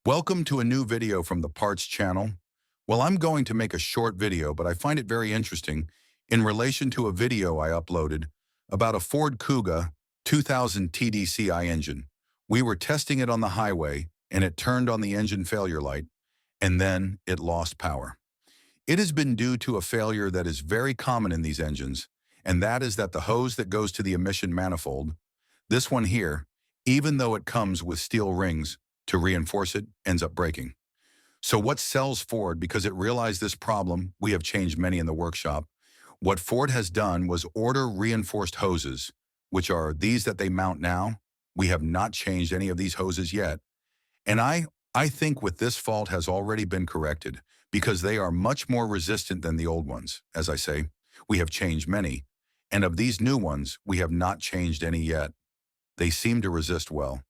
Welcome to a new video from the Parts channel. Well, I'm going to make a short video, but I find it very interesting in relation to a video I uploaded about a Ford Kuga 2000 TDCi engine. We were testing it on the highway and it turned on the engine failure light and then it lost power. It has been due to a failure that is very common in these engines, and that is that the hose that goes to the emission manifold, this one here, even though it comes with steel rings to reinforce it, ends up breaking. So what sells Ford, because it realized this problem, we have changed many in the workshop. What Ford has done was order reinforced hoses, which are these that they mount now. We have not changed any of these hoses yet. And I think with this fault has already been corrected because they are much more resistant than the old ones. As I say, we have changed many. And of these new ones, we have not changed any yet. They seem to resist well.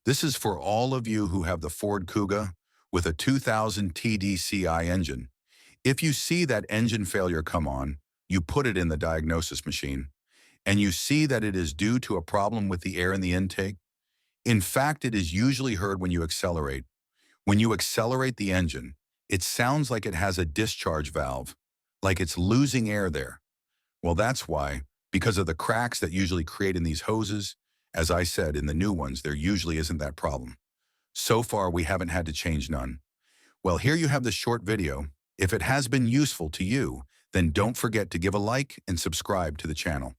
This is for all of you who have the Ford Kuga with a 2000 TDCi engine. If you see that engine failure come on, you put it in the diagnosis machine, and you see that it is due to a problem with the air in the intake. In fact, it is usually heard when you accelerate. When you accelerate the engine, it sounds like it has a discharge valve, like it's losing air there. Well, that's why, because of the cracks that usually create in these hoses. As I said, in the new ones, there usually isn't that problem. So far, we haven't had to change none. Well, here you have this short video. If it has been useful to you, then don't forget to give a like and subscribe to the channel.